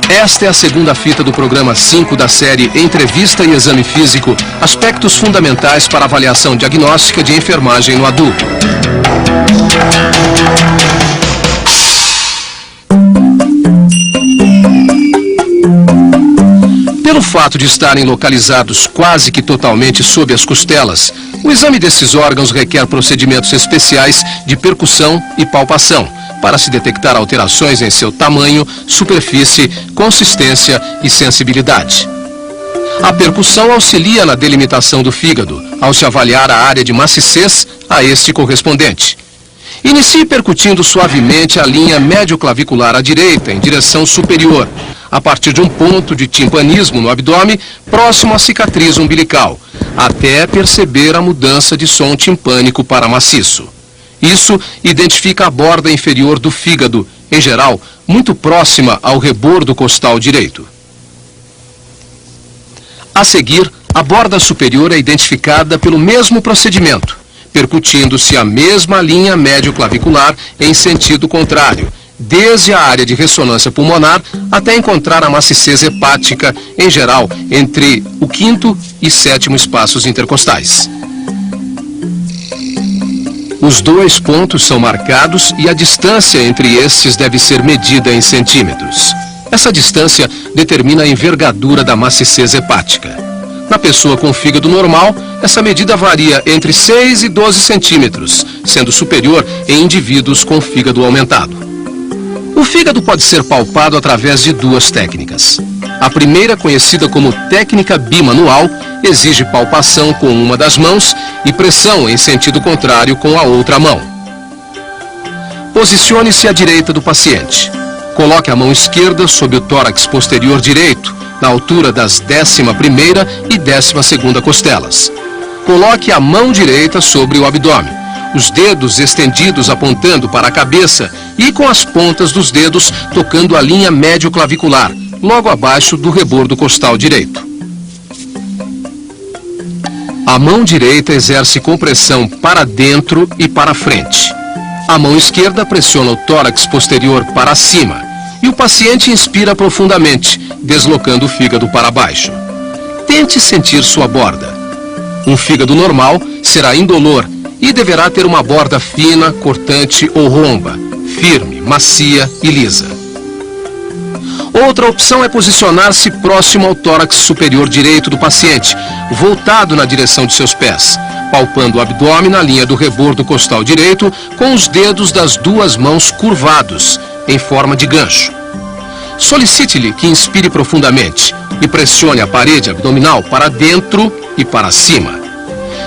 Esta é a segunda fita do programa 5 da série Entrevista e Exame Físico, aspectos fundamentais para a avaliação diagnóstica de enfermagem no adulto. Pelo fato de estarem localizados quase que totalmente sob as costelas, o exame desses órgãos requer procedimentos especiais de percussão e palpação, para se detectar alterações em seu tamanho, superfície, consistência e sensibilidade. A percussão auxilia na delimitação do fígado, ao se avaliar a área de maciçez a este correspondente. Inicie percutindo suavemente a linha médio-clavicular à direita, em direção superior, a partir de um ponto de timpanismo no abdômen, próximo à cicatriz umbilical, até perceber a mudança de som timpânico para maciço. Isso identifica a borda inferior do fígado, em geral, muito próxima ao rebordo costal direito. A seguir, a borda superior é identificada pelo mesmo procedimento, percutindo-se a mesma linha médio-clavicular em sentido contrário, desde a área de ressonância pulmonar até encontrar a maciçez hepática, em geral, entre o 5º e 7º espaços intercostais. Os dois pontos são marcados e a distância entre estes deve ser medida em centímetros. Essa distância determina a envergadura da maciçez hepática. Na pessoa com fígado normal, essa medida varia entre 6 e 12 centímetros, sendo superior em indivíduos com fígado aumentado. O fígado pode ser palpado através de duas técnicas. A primeira, conhecida como técnica bimanual, exige palpação com uma das mãos e pressão em sentido contrário com a outra mão. Posicione-se à direita do paciente. Coloque a mão esquerda sob o tórax posterior direito, na altura das 11ª e 12ª costelas. Coloque a mão direita sobre o abdômen, os dedos estendidos apontando para a cabeça e com as pontas dos dedos tocando a linha médio-clavicular, logo abaixo do rebordo costal direito. A mão direita exerce compressão para dentro e para frente. A mão esquerda pressiona o tórax posterior para cima e o paciente inspira profundamente, deslocando o fígado para baixo. Tente sentir sua borda. Um fígado normal será indolor e deverá ter uma borda fina, cortante ou romba, firme, macia e lisa. Outra opção é posicionar-se próximo ao tórax superior direito do paciente, voltado na direção de seus pés, palpando o abdômen na linha do rebordo costal direito com os dedos das duas mãos curvados, em forma de gancho. Solicite-lhe que inspire profundamente e pressione a parede abdominal para dentro e para cima.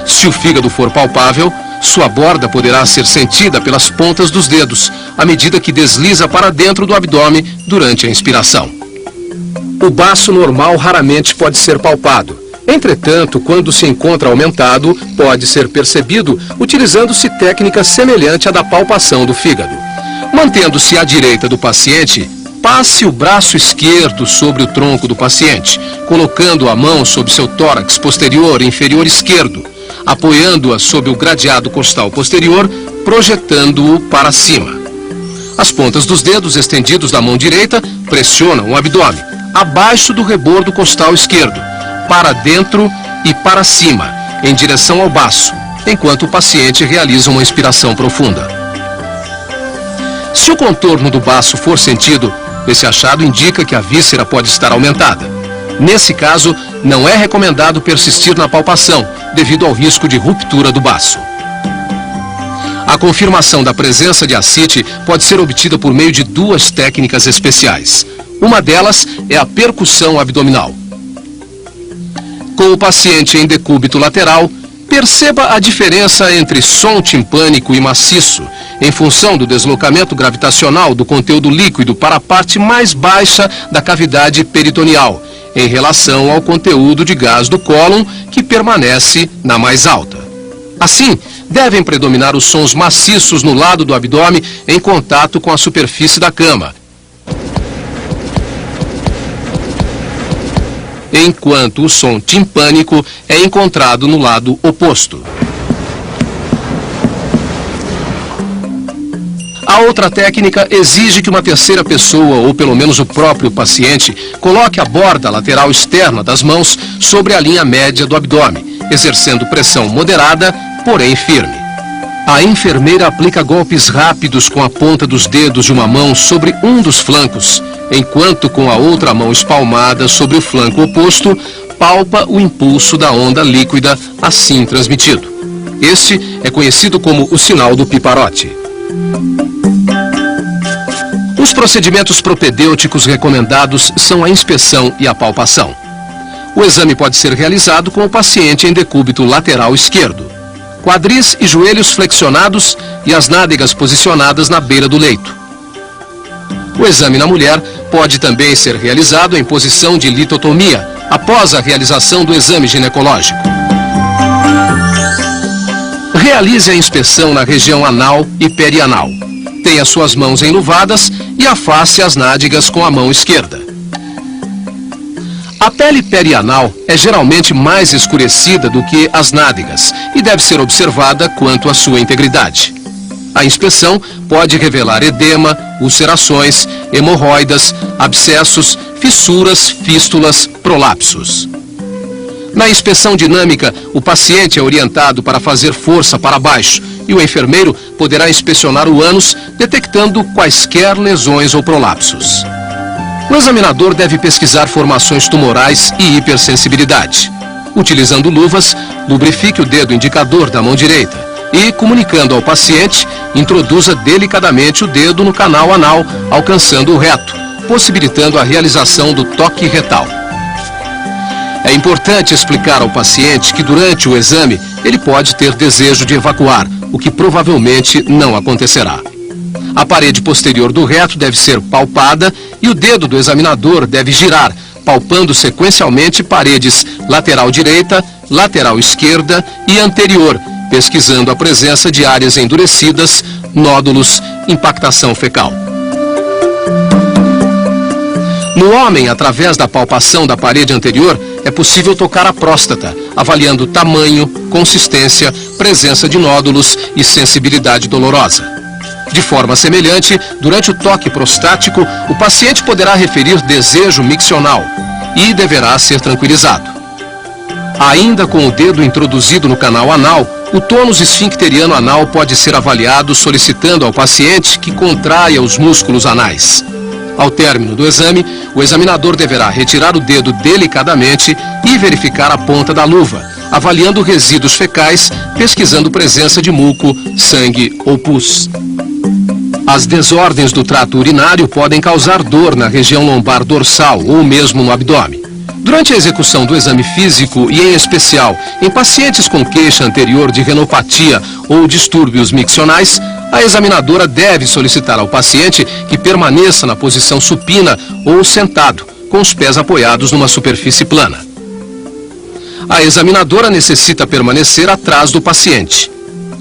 Se o fígado for palpável, sua borda poderá ser sentida pelas pontas dos dedos, à medida que desliza para dentro do abdômen durante a inspiração. O baço normal raramente pode ser palpado. Entretanto, quando se encontra aumentado, pode ser percebido utilizando-se técnica semelhante à da palpação do fígado. Mantendo-se à direita do paciente, passe o braço esquerdo sobre o tronco do paciente, colocando a mão sobre seu tórax posterior e inferior esquerdo, apoiando-a sob o gradeado costal posterior, projetando-o para cima. As pontas dos dedos estendidos da mão direita pressionam o abdômen, abaixo do rebordo costal esquerdo, para dentro e para cima, em direção ao baço, enquanto o paciente realiza uma inspiração profunda. Se o contorno do baço for sentido, esse achado indica que a víscera pode estar aumentada. Nesse caso, não é recomendado persistir na palpação, devido ao risco de ruptura do baço. A confirmação da presença de ascite pode ser obtida por meio de duas técnicas especiais. Uma delas é a percussão abdominal. Com o paciente em decúbito lateral, perceba a diferença entre som timpânico e maciço, em função do deslocamento gravitacional do conteúdo líquido para a parte mais baixa da cavidade peritoneal, em relação ao conteúdo de gás do cólon, que permanece na mais alta. Assim, devem predominar os sons maciços no lado do abdômen em contato com a superfície da cama, enquanto o som timpânico é encontrado no lado oposto. A outra técnica exige que uma terceira pessoa, ou pelo menos o próprio paciente, coloque a borda lateral externa das mãos sobre a linha média do abdômen, exercendo pressão moderada, porém firme. A enfermeira aplica golpes rápidos com a ponta dos dedos de uma mão sobre um dos flancos, enquanto com a outra mão espalmada sobre o flanco oposto, palpa o impulso da onda líquida assim transmitido. Este é conhecido como o sinal do piparote. Os procedimentos propedêuticos recomendados são a inspeção e a palpação. O exame pode ser realizado com o paciente em decúbito lateral esquerdo, quadris e joelhos flexionados e as nádegas posicionadas na beira do leito. O exame na mulher pode também ser realizado em posição de litotomia, após a realização do exame ginecológico. Realize a inspeção na região anal e perianal. Tenha suas mãos enluvadas e afaste as nádegas com a mão esquerda. A pele perianal é geralmente mais escurecida do que as nádegas e deve ser observada quanto à sua integridade. A inspeção pode revelar edema, ulcerações, hemorroidas, abscessos, fissuras, fístulas, prolapsos. Na inspeção dinâmica, o paciente é orientado para fazer força para baixo e o enfermeiro poderá inspecionar o ânus, detectando quaisquer lesões ou prolapsos. O examinador deve pesquisar formações tumorais e hipersensibilidade. Utilizando luvas, lubrifique o dedo indicador da mão direita e, comunicando ao paciente, introduza delicadamente o dedo no canal anal, alcançando o reto, possibilitando a realização do toque retal. É importante explicar ao paciente que durante o exame ele pode ter desejo de evacuar, o que provavelmente não acontecerá. A parede posterior do reto deve ser palpada e o dedo do examinador deve girar, palpando sequencialmente paredes lateral direita, lateral esquerda e anterior, pesquisando a presença de áreas endurecidas, nódulos, impactação fecal. No homem, através da palpação da parede anterior, é possível tocar a próstata, avaliando tamanho, consistência, presença de nódulos e sensibilidade dolorosa. De forma semelhante, durante o toque prostático, o paciente poderá referir desejo miccional e deverá ser tranquilizado. Ainda com o dedo introduzido no canal anal, o tônus esfincteriano anal pode ser avaliado solicitando ao paciente que contraia os músculos anais. Ao término do exame, o examinador deverá retirar o dedo delicadamente e verificar a ponta da luva, avaliando resíduos fecais, pesquisando presença de muco, sangue ou pus. As desordens do trato urinário podem causar dor na região lombar dorsal ou mesmo no abdômen. Durante a execução do exame físico e, em especial, em pacientes com queixa anterior de renopatia ou distúrbios miccionais, a examinadora deve solicitar ao paciente que permaneça na posição supina ou sentado, com os pés apoiados numa superfície plana. A examinadora necessita permanecer atrás do paciente.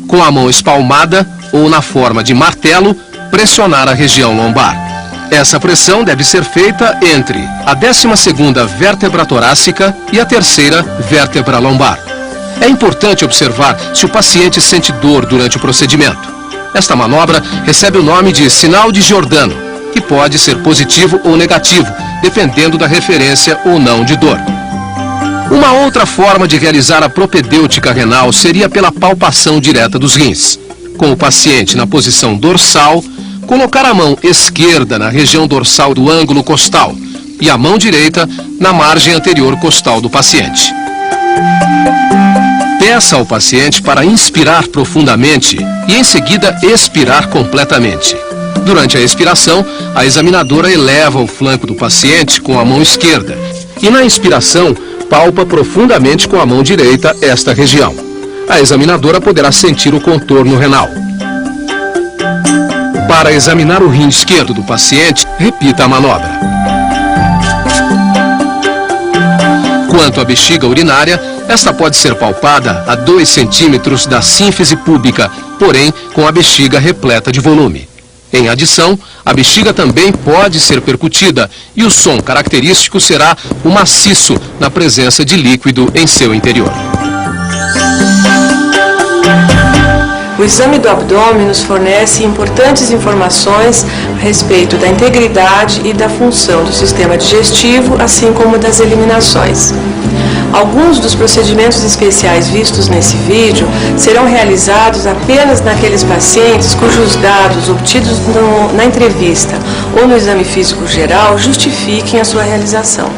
Com a mão espalmada ou na forma de martelo, pressionar a região lombar. Essa pressão deve ser feita entre a 12ª vértebra torácica e a 3ª vértebra lombar. É importante observar se o paciente sente dor durante o procedimento. Esta manobra recebe o nome de sinal de Giordano, que pode ser positivo ou negativo, dependendo da referência ou não de dor. Uma outra forma de realizar a propedêutica renal seria pela palpação direta dos rins. Com o paciente na posição dorsal, colocar a mão esquerda na região dorsal do ângulo costal e a mão direita na margem anterior costal do paciente. Peça ao paciente para inspirar profundamente e em seguida expirar completamente. Durante a expiração, a examinadora eleva o flanco do paciente com a mão esquerda e na inspiração palpa profundamente com a mão direita esta região. A examinadora poderá sentir o contorno renal. Para examinar o rim esquerdo do paciente, repita a manobra. Quanto à bexiga urinária, esta pode ser palpada a 2 centímetros da sínfise púbica, porém com a bexiga repleta de volume. Em adição, a bexiga também pode ser percutida e o som característico será o maciço na presença de líquido em seu interior. O exame do abdômen nos fornece importantes informações a respeito da integridade e da função do sistema digestivo, assim como das eliminações. Alguns dos procedimentos especiais vistos nesse vídeo serão realizados apenas naqueles pacientes cujos dados obtidos na entrevista ou no exame físico geral justifiquem a sua realização.